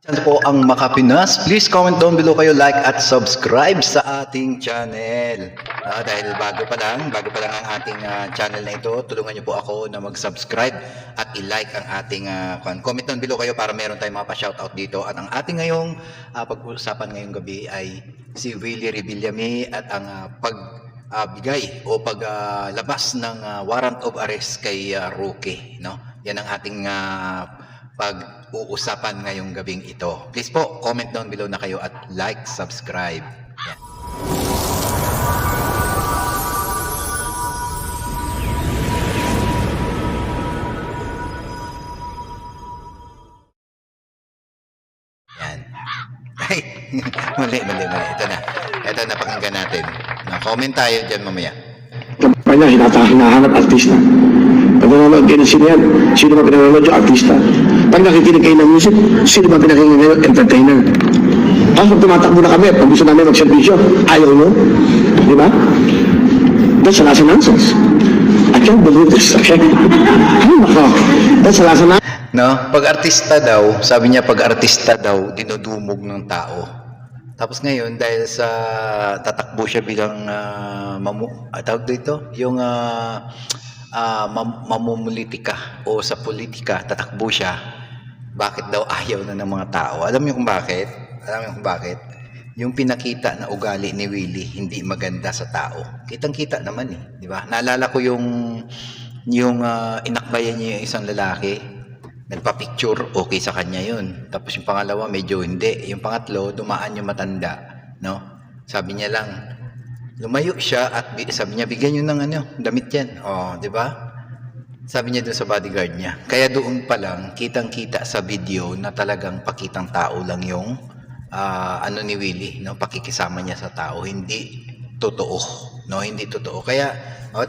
Ano po ang Makapinas? Please comment down below kayo, like at subscribe sa ating channel. Dahil bago pa lang ang ating channel na ito, tulungan niyo po ako na mag-subscribe at i-like ang ating comment down below kayo para meron tayong mga pa-shoutout dito. At ang ating ngayong pag-uusapan ngayong gabi ay si Willie Revillame at ang pagbigay o paglabas ng warrant of arrest kay Roque, no? Yan ang ating pag-uusapan ngayong gabing ito. Please po, comment down below na kayo at like, subscribe. Yan. Yan. Ay, mali. Ito na, pakinggan natin. Comment tayo dyan mamaya. Kampanya, hinahanap artista. Pag nanonood kayo ng sino yan, sino ba pinanonood yung artista? Pag nakikinig kayo ng music, sino ba pinakikinig ngayon? Entertainer. Tapos pag tumatakbo na kami, pag gusto namin mag-servisyo, ayaw nyo. Di ba? That's a last nonsense. I can't believe this, okay? Ay, nako. That's a last nonsense. No? Pag artista daw, sabi niya pag artista daw, dinudumog ng tao. Tapos ngayon, dahil sa tatakbo siya bilang tawag dito, yung mamumulitika o sa politika, tatakbo siya. Bakit daw ayaw na ng mga tao? Alam niyo kung bakit? Yung pinakita na ugali ni Willie hindi maganda sa tao. Kitang-kita naman eh, di ba? Naalala ko yung inakbayan niya yung isang lalaki. Nagpa-picture, okay sa kanya yun. Tapos yung pangalawa, medyo hindi. Yung pangatlo, dumaan yung matanda. No? Sabi niya lang, lumayo siya at sabi niya, bigyan nyo ng damit yan. Oh, di ba? Sabi niya doon sa bodyguard niya. Kaya doon pa lang, kitang-kita sa video na talagang pakitang tao lang yung ni Willie. No? Pakikisama niya sa tao. Hindi totoo. No? Hindi totoo. Kaya,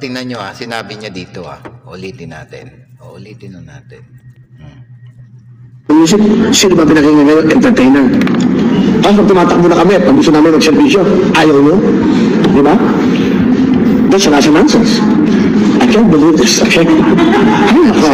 tingnan nyo sinabi niya dito Ulitin natin. Ulitin na natin. Music, sino ba pinakikinig ngayon? Entertainer. Tapos pag tumatakbo na kami, pag gusto namin mag-servisyo, ayaw nyo. Di ba? That's a last nonsense. I can't believe this, okay? Ay, nako.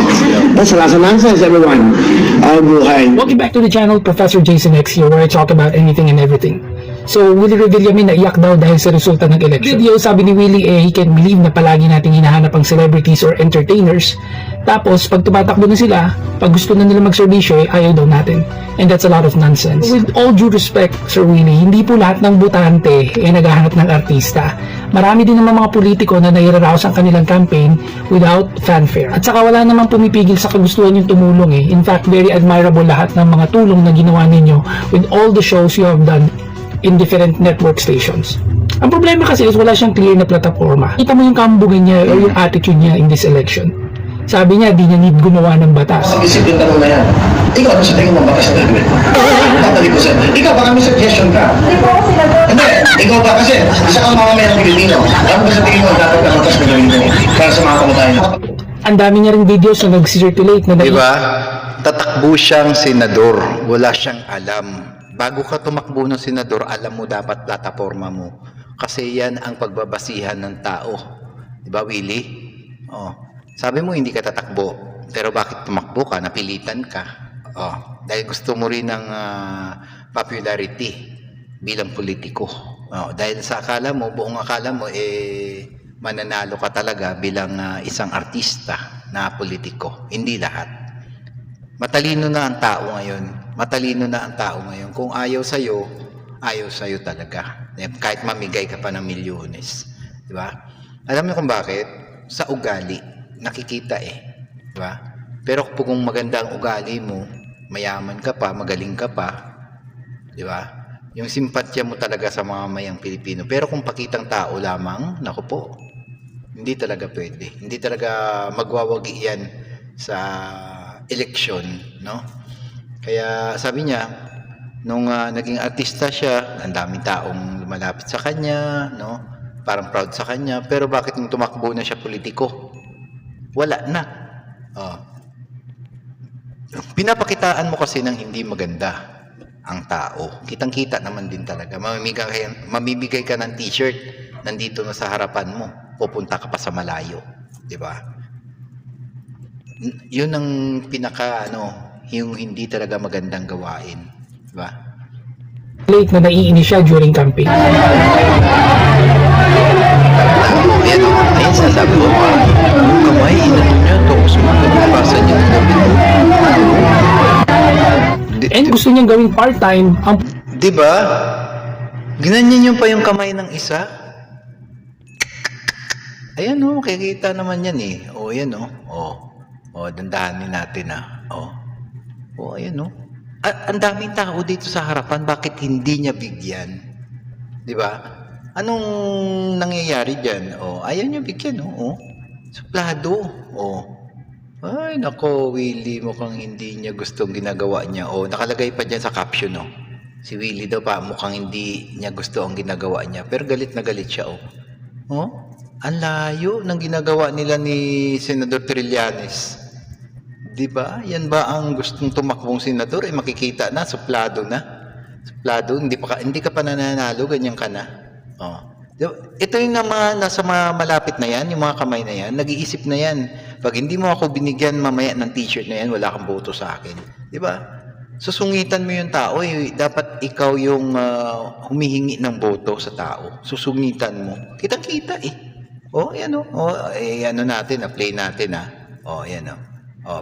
That's a last nonsense, everyone. Buhay. Welcome back to the channel, Professor Jason X here, where I talk about anything and everything. So, Willie Revillame naiyak daw dahil sa resulta ng election. Video, sabi ni Willie, he can believe na palagi nating hinahanap ang celebrities or entertainers. Tapos, pag tumatakbo na sila, pag gusto na nila magserbisyo, ayaw daw natin. And that's a lot of nonsense. With all due respect, Sir Willie, hindi po lahat ng butante naghahanap ng artista. Marami din naman mga politiko na nairaraos ang kanilang campaign without fanfare. At saka wala namang pumipigil sa kagustuhan yung tumulong In fact, very admirable lahat ng mga tulong na ginawa ninyo with all the shows you have done in different network stations. Ang problema kasi is wala siyang clear na plataforma. Kita mo yung kambungan niya or yung attitude niya in this election. Sabi niya, di niya need gumawa ng batas. Isip yung tanong na yan. Ikaw, ano sa tingin mo batas na gagawin? Tatali ko sa'yo. Ikaw, baka may suggestion ka. Hindi po ako sinagot. Hindi, ikaw ba kasi isa kang mga mayang Pilipino. Ano ba sa tingin mo dapat na batas na gawin mo para sa mga kamutayan? Ang dami niya rin videos na nag-circulate na Diba? Tatakbo siyang senador, wala siyang alam. Bago ka tumakbo ng senador, alam mo dapat plataforma mo. Kasi yan ang pagbabasihan ng tao. Diba, Willie? Sabi mo hindi ka tatakbo, pero bakit tumakbo ka? Napilitan ka. Dahil gusto mo rin ng popularity bilang politiko. Dahil sa buong akala mo, mananalo ka talaga bilang isang artista na politiko. Hindi lahat. Matalino na ang tao ngayon. Kung ayaw sa'yo talaga. Kahit mamigay ka pa ng milyones. Diba? Alam mo kung bakit? Sa ugali, nakikita Diba? Pero kung maganda ang ugali mo, mayaman ka pa, magaling ka pa, diba? Yung simpatya mo talaga sa mga mayang Pilipino. Pero kung pakitang tao lamang, naku po, hindi talaga pwede. Hindi talaga magwawagi yan sa eleksyon, no? Kaya sabi niya, nung naging artista siya, ang daming taong lumalapit sa kanya, no? Parang proud sa kanya. Pero bakit nung tumakbo na siya politiko? Wala na. Pinapakitaan mo kasi ng hindi maganda ang tao. Kitang-kita naman din talaga. Mamibigay ka ng t-shirt, nandito na sa harapan mo. Pupunta ka pa sa malayo. Diba? Yun ang pinaka yung hindi talaga magandang gawain. Diba? late na naiinis siya during campaign. Ayan o, ayan sasabi ko, yung kamay, inato niya, tapos magkapasan niya ng gabi. And gusto niyang gawing part-time ang Diba? Ginanyan yung pa yung kamay ng isa. Ayan o, kikita naman yan eh. O, ayan o. O, dandahanin natin O, ayan o. Ang daming tao dito sa harapan, bakit hindi niya bigyan? Diba? Anong nangyayari dyan? Ayaw niya bigyan o. Suplado. Ay, nako, Willie, mukhang hindi niya gustong ginagawa niya. Nakalagay pa dyan sa caption si Willie daw pa, mukhang hindi niya gusto ang ginagawa niya. Pero galit na galit siya ang layo ng ginagawa nila ni Senador Trillanes. Diba? Yan ba ang gustong tumakbong senador? Makikita na, suplado na. Suplado, hindi ka pa nananalo, ganyan ka na. Ito yung nasa mga malapit na yan, yung mga kamay na yan, nag-iisip na yan. Pag hindi mo ako binigyan mamaya ng t-shirt na yan, wala kang boto sa akin. Diba? Susungitan mo yung tao, dapat ikaw yung humihingi ng boto sa tao. Susungitan mo. Kitang-kita yan ano natin, play natin yan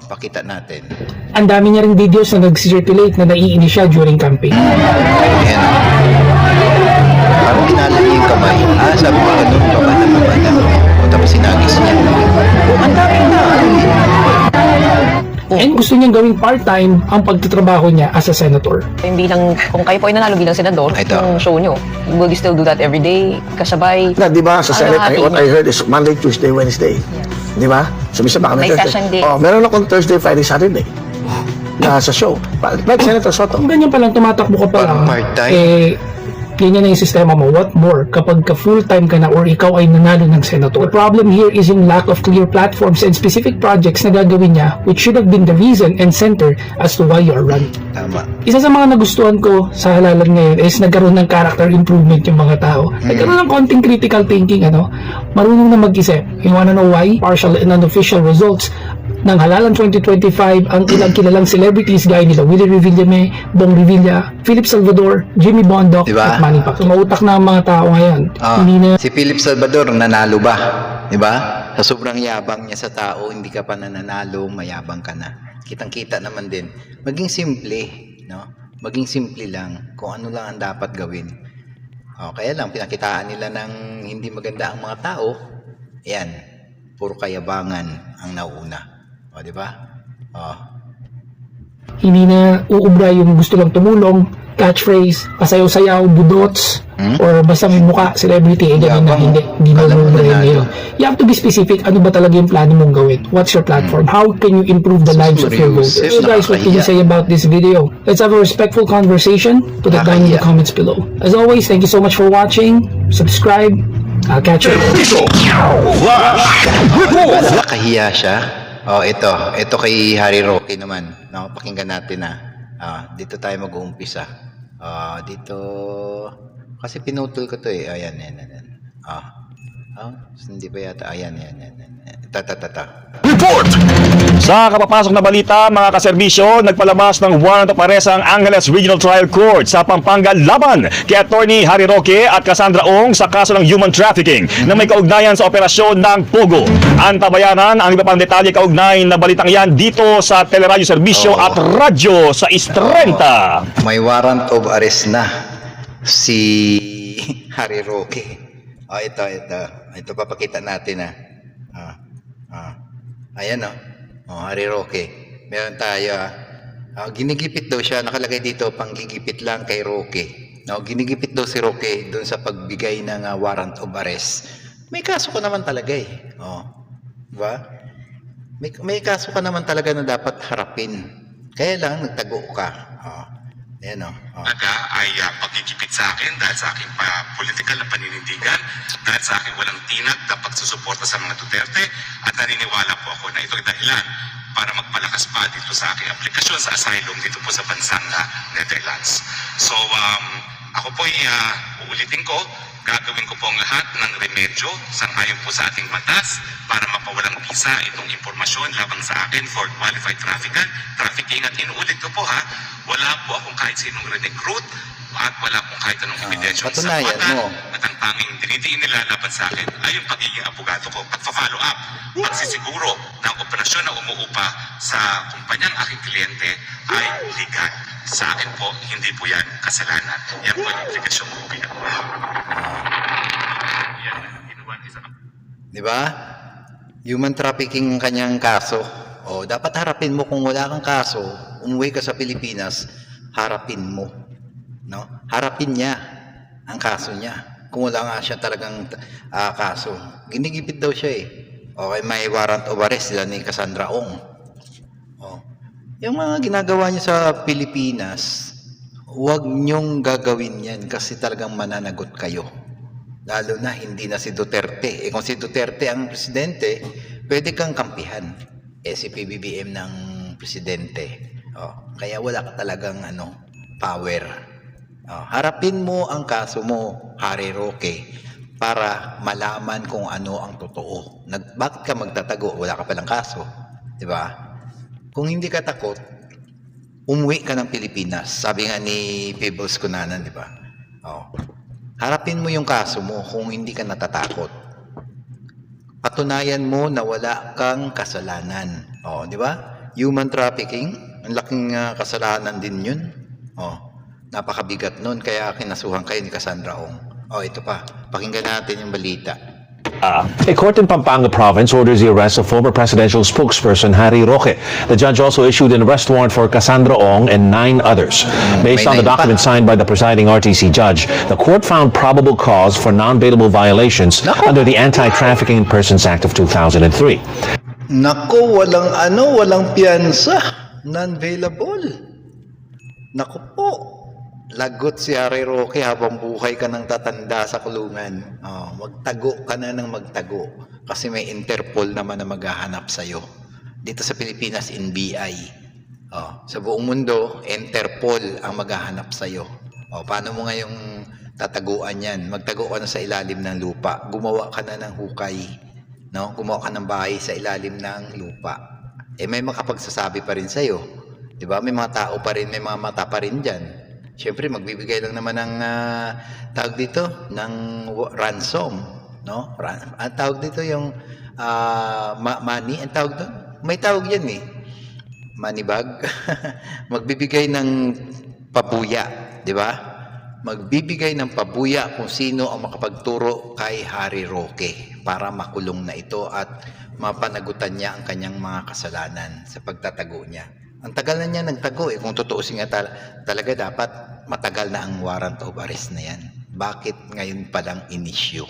pakita natin. ang dami niya ring videos na nag-circulate na naiinis siya during campaign. Ayan parang kinala niya yung kamay. Sabi ko babada. Tapos sinagis niya. Ang daming na. And gusto niyang gawing part-time ang pagtatrabaho niya as a senator. Kung kayo po ay nanalo bilang senador, Ito. yung show nyo, will you still do that every day? Kasabay? Na, di ba, sa Senate, Ano, what I heard is Monday, Tuesday, Wednesday. Di ba? So, misa baka May session day. Meron akong Thursday, Friday, Saturday na sa show. Like Senator Soto. Kung ganyan palang tumatakbo ka pa lang, Part-time? ganyan na yung sistema mo. What more, kapag ka full-time ka na or ikaw ay nanalo ng senator. The problem here is yung lack of clear platforms and specific projects na gagawin niya, which should have been the reason and center as to why you are running. Tama. Isa sa mga nagustuhan ko sa halalan ngayon is nagkaroon ng character improvement yung mga tao. Nagkaroon ng konting critical thinking, marunong na mag-isip. You wanna know why? Partial and unofficial results ng halalan 2025 ang ilang kilalang celebrities gaya nila Willie Revillame, Bong Revilla, Philip Salvador, Jimmy Bondoc, Diba? at Manny Pacquiao. Mautak na ang mga tao ngayon. Hindi na Si Philip Salvador nanalo ba? 'Di ba? Sa sobrang yabang niya sa tao, hindi ka pa nananalo, mayabang ka na. Kitang-kita naman din. Maging simple, no? Maging simple lang kung ano lang ang dapat gawin. Kaya lang pinakitaan nila ng hindi maganda ang mga tao. Ayan, puro kayabangan ang nauna. 'Di ba? hindi na uubra yung gusto lang tumulong, catchphrase, pasayaw-sayaw, budots, or basta may mukha, celebrity, ganyan na Yabang, hindi mo alam mo uubra na yun. You have to be specific, ano ba talaga yung plano mong gawin? What's your platform? How can you improve the lives of your voters? So guys, what can you say about this video? Let's have a respectful conversation. Put it down in the comments below. As always, thank you so much for watching. Subscribe. I'll catch you. Nakahiya siya. Ito kay Harry Roque naman. No, pakinggan natin dito tayo mag-uumpisa. Dito kasi pinutol ko 'to Ayan. Hindi ba yata? Ayan. Report! Sa kapapasok na balita, mga kaserbisyo, nagpalabas ng warrant of arrest ang Angeles Regional Trial Court sa Pampanga laban kay Attorney Harry Roque at Cassandra Ong sa kaso ng human trafficking na may kaugnayan sa operasyon ng Pogo. Antabayanan ang iba pang detalye kaugnay na balitang yan dito sa Teleradyo Serbisyo at Radyo sa Istrenta. May warrant of arrest na si Harry Roque. Ito papakita natin Ayan Harry Roque. Meron tayo ginigipit daw siya, nakalagay dito panggigipit lang kay Roque. Ginigipit daw si Roque doon sa pagbigay ng warrant of arrest. May kaso ka naman talaga diba? May kaso ka naman talaga na dapat harapin. Kaya lang nagtago ka. Ayan ay pagkikipit sa akin dahil sa aking political na paninindigan, dahil sa aking walang tinag na pagsusuporta sa mga Duterte, at naniniwala po ako na ito ay dahilan para magpalakas pa dito sa aking aplikasyon sa asylum dito po sa bansang Netherlands. So ako po uulitin ko, gagawin ko po ang lahat ng remedyo sangayon po sa ating batas para mapawalang bisa itong impormasyon laban sa akin for qualified trafficking. At inuulit ko po ha, wala po akong kahit sinong re-recruit at wala akong kahit anong ebidensya sa patunayan batan. mo. At ang tanging dinidiin nila laban sa akin ay yung pagiging abogado ko. Pagpa-follow up, pagsisiguro na ang operasyon na umuupa sa kumpanyang aking kliyente ay legal. Sa akin po, hindi po yan kasalanan. Yan po yung obligasyon ko bilang yan, ginawa ni sa Di ba? Human trafficking ang kanyang kaso. O, dapat harapin mo kung wala kang kaso, umuwi ka sa Pilipinas, harapin mo. No? Harapin niya ang kaso niya. Kung wala nga siya talagang kaso. Ginigipit daw siya eh. Okay, may warrant of arrest sila ni Cassandra Ong. O. Yung mga ginagawa niya sa Pilipinas, huwag niyong gagawin yan kasi talagang mananagot kayo. Lalo na hindi na si Duterte. Eh kung si Duterte ang presidente, pwede kang kampihan. Eh si PBBM ng presidente. Oh, kaya wala ka talagang power. Oh, harapin mo ang kaso mo, Harry Roque, para malaman kung ano ang totoo. Bakit ka magtatago? Wala ka palang kaso. 'Di ba? Kung hindi ka takot, umuwi ka ng Pilipinas. Sabi nga ni Peebles Cunanan, 'di ba? Oh. Harapin mo yung kaso mo kung hindi ka natatakot. Patunayan mo na wala kang kasalanan. Oh, di ba? Human trafficking, ang laking kasalanan din 'yun. Oh, napakabigat nun kaya kinasuhan kayo ni Cassandra Ong. Oh, ito pa. Pakinggan natin yung balita. A court in Pampanga province orders the arrest of former presidential spokesperson Harry Roque. The judge also issued an arrest warrant for Cassandra Ong and 9 others. Based on the document signed by the presiding RTC judge, the court found probable cause for non-bailable violations under the Anti-Trafficking in Persons Act of 2003. Nako, walang piyansa. Non-bailable. Nako po. Lagot si Harry Roque habang buhay ka ng tatanda sa kulungan. Oh, magtago ka na ng magtago. Kasi may Interpol naman na maghahanap sa'yo. Dito sa Pilipinas, NBI. Oh, sa buong mundo, Interpol ang maghahanap sa'yo. Oh, paano mo ngayong tataguan yan? Magtago ka na sa ilalim ng lupa. Gumawa ka na ng hukay. No? Gumawa ka ng bahay sa ilalim ng lupa. Eh may makapagsasabi pa rin sa'yo. Diba? May mga tao pa rin, may mga mata pa rin dyan. Siyempre, magbibigay lang naman ng tawag dito, ng ransom, no? Ang tawag dito yung money, ang tawag doon. May tawag yan eh. Money bag. Magbibigay ng pabuya, di ba? Magbibigay ng pabuya kung sino ang makapagturo kay Harry Roque para makulong na ito at mapanagutan niya ang kanyang mga kasalanan sa pagtatago niya. Ang tagal na niya nagtago eh. Kung tutuusin nga talaga dapat matagal na ang warrant of arrest na yan. Bakit ngayon palang inisyu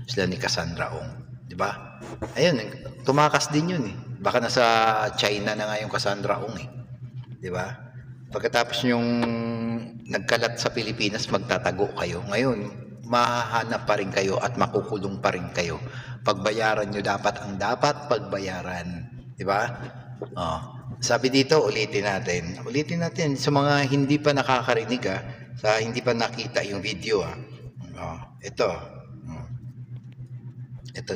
sila ni Cassandra Ong? Di ba? Ayun, tumakas din yun eh. Baka nasa China na nga yung Cassandra Ong eh. Di ba? Pagkatapos yung nagkalat sa Pilipinas, magtatago kayo. Ngayon, mahahanap pa rin kayo at makukulong pa rin kayo. Pagbayaran nyo dapat ang dapat pagbayaran. Di ba? Oh. Sabi dito, ulitin natin sa mga hindi pa nakakarinig sa hindi pa nakita yung video ito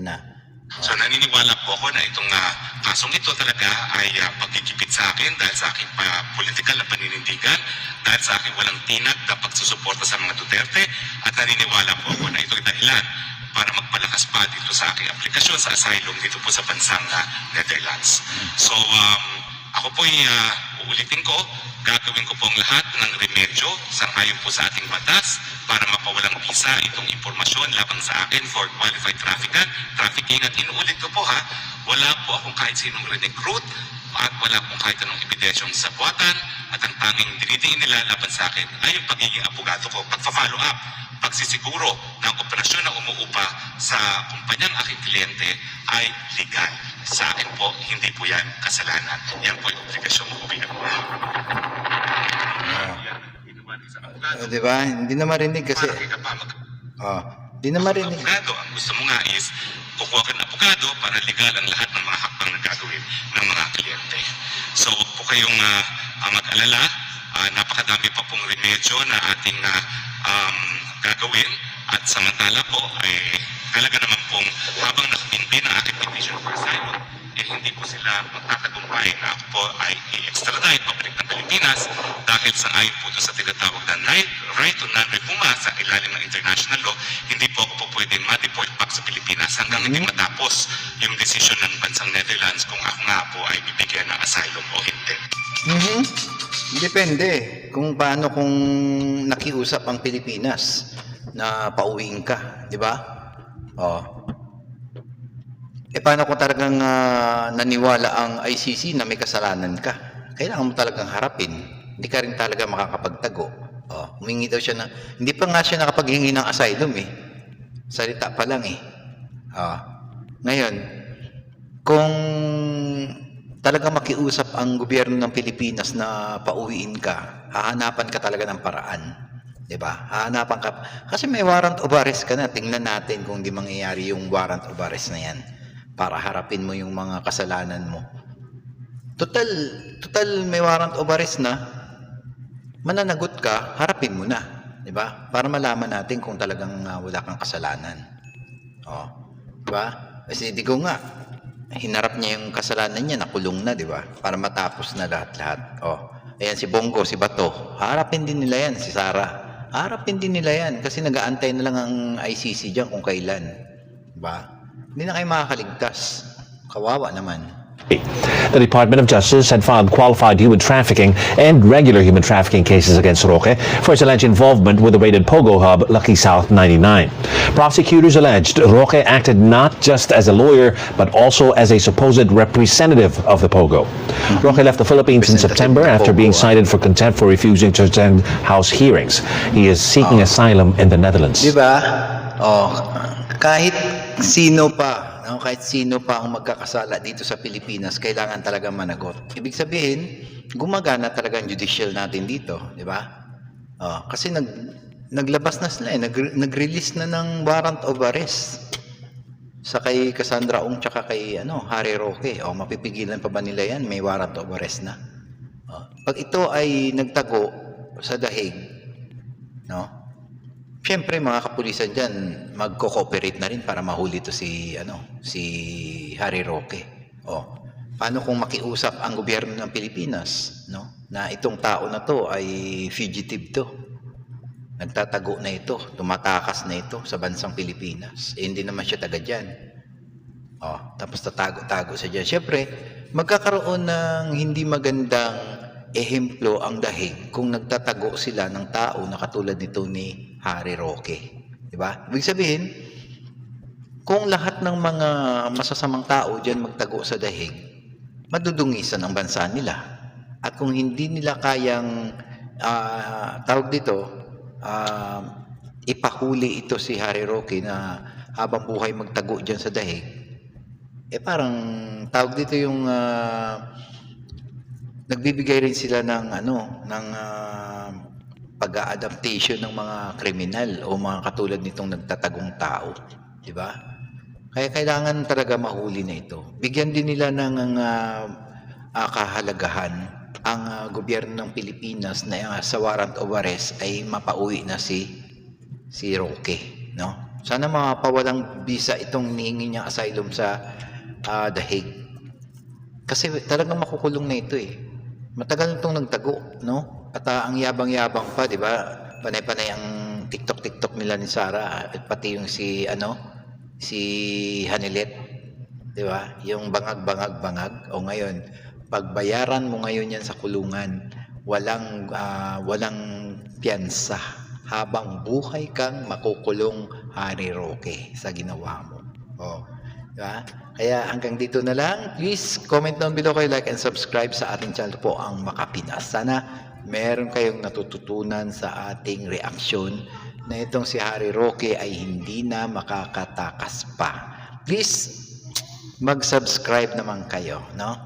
na. So naniniwala po ako na itong kasong ito talaga ay pagkikipit sa akin dahil sa aking political na paninindigan, dahil sa aking walang tinag na pagsusuporta sa mga Duterte, at naniniwala po ako na ito ay dahilan para magpalakas pa dito sa aking aplikasyon sa asylum dito po sa bansang Netherlands. So ako po uulitin ko, gagawin ko po ang lahat ng remedyo sangayon po sa ating batas para mapawalang bisa itong impormasyon laban sa akin for qualified trafficking. At inuulit ko po wala po akong kahit sinong re-recruit at wala akong kahit anong ebidensyong sabuatan, at ang tanging dinidiin nila laban sa akin ay yung pagiging abogado ko. Pagpa-follow up, pagsisiguro na ang operasyon na umuupa sa kumpanyang aking kliyente ay legal. Sa akin po, hindi po yan kasalanan. Yan po yung obligasyon ko bilang Di ba? Hindi na marinig kasi hindi na marinig. Abogado, ang gusto mo nga is kukuha ka ng abogado para legal ang lahat ng mga hakbang na gagawin ng mga kliyente. So, huwag po kayong mag-alala. napakadami pa pong remedyo na ating gagawin at samantala po ay talaga naman pong habang nakabinbin ang ating petition for asylum, hindi po sila magtatagumpay na ako po ay i-extradite pabalik ng Pilipinas dahil sa ayon po sa tinatawag na right to non-refuma sa ilalim ng international law, hindi po ako po pwedeng ma-deport back sa Pilipinas hanggang hindi matapos yung desisyon ng bansang Netherlands kung ako nga po ay bibigyan ng asylum o hindi. Depende kung paano kung nakiusap ang Pilipinas na pauwiin ka, di ba? Paano kung talagang naniwala ang ICC na may kasalanan ka? Kailangan mo talagang harapin. Hindi ka rin talaga makakapagtago. Humingi daw siya na, hindi pa nga siya nakapaghingi ng asylum eh. Salita pa lang eh. Ngayon, kung talagang makiusap ang gobyerno ng Pilipinas na pauwiin ka, hahanapan ka talaga ng paraan. Diba? Hahanapan ka. Kasi may warrant of arrest ka na. Tingnan natin kung di mangyayari yung warrant of arrest na yan para harapin mo yung mga kasalanan mo. Total may warrant of arrest na, mananagot ka, harapin mo na. Diba? Para malaman natin kung talagang wala kang kasalanan. Diba? Kasi di ko nga, hinarap niya yung kasalanan niya, nakulong na, di ba? Para matapos na lahat-lahat. Ayan si Bongo, si Bato. Harapin din nila yan, si Sara. Harapin din nila yan kasi nag-aantay na lang ang ICC dyan kung kailan. Diba? Hindi na kayo makakaligtas. Kawawa naman. The Department of Justice had filed qualified human trafficking and regular human trafficking cases against Roque for his alleged involvement with the raided Pogo hub Lucky South 99. Prosecutors alleged Roque acted not just as a lawyer but also as a supposed representative of the Pogo. Roque left the Philippines in September after being cited for contempt for refusing to attend House hearings. He is seeking asylum in the Netherlands. Diba? Kahit sino pa ang magkakasala dito sa Pilipinas, kailangan talaga managot. Ibig sabihin, gumagana talaga ang judicial natin dito, di ba? Kasi naglabas na sila, nag-release na ng warrant of arrest sa kay Cassandra Ong tsaka kay Harry Roque. Mapipigilan pa ba nila yan? May warrant of arrest na. Pag ito ay nagtago sa dahig, siyempre mga kapulisan dyan magko-cooperate na rin para mahuli to si Harry Roque. Paano kung makiusap ang gobyerno ng Pilipinas, na itong tao na to ay fugitive to. Nagtatago na ito, tumatakas na ito sa bansang Pilipinas. Hindi naman siya taga dyan. Tapos tatago-tago siya dyan. Siyempre, magkakaroon ng hindi magandang ehemplo ang dahig kung nagtatago sila ng tao na katulad nito ni Harry Roque. Diba? Ibig sabihin, kung lahat ng mga masasamang tao dyan magtago sa dahig, madudungisan ang bansa nila. At kung hindi nila kayang ipahuli ito si Harry Roque na habang buhay magtago dyan sa dahig, parang yung nagbibigay rin sila ng pag-a-adaptation ng mga kriminal o mga katulad nitong nagtatagong tao, di ba? Kaya kailangan talaga mahuli na ito. Bigyan din nila ng kahalagahan ang gobyerno ng Pilipinas na sa warrant of arrest ay mapauwi na si Roque, no? Sana mapawalang bisa itong hinihingi niyang asylum sa dahig. Kasi talagang makukulong na ito eh. Matagal itong nagtago, no? At ang yabang-yabang pa, di ba? Panay-panay ang TikTok nila ni Sara at pati yung si Hanilet, di ba? Yung bangag. O ngayon, pagbayaran mo ngayon yan sa kulungan, walang piyansa. Habang buhay kang makukulong, Harry Roque, sa ginawa mo. Diba? Kaya hanggang dito na lang. Please comment down below kayo, like and subscribe sa ating channel po, ang Makapinas. Sana meron kayong natututunan sa ating reaksyon na itong si Harry Roque ay hindi na makakatakas pa. Please mag-subscribe naman kayo, no?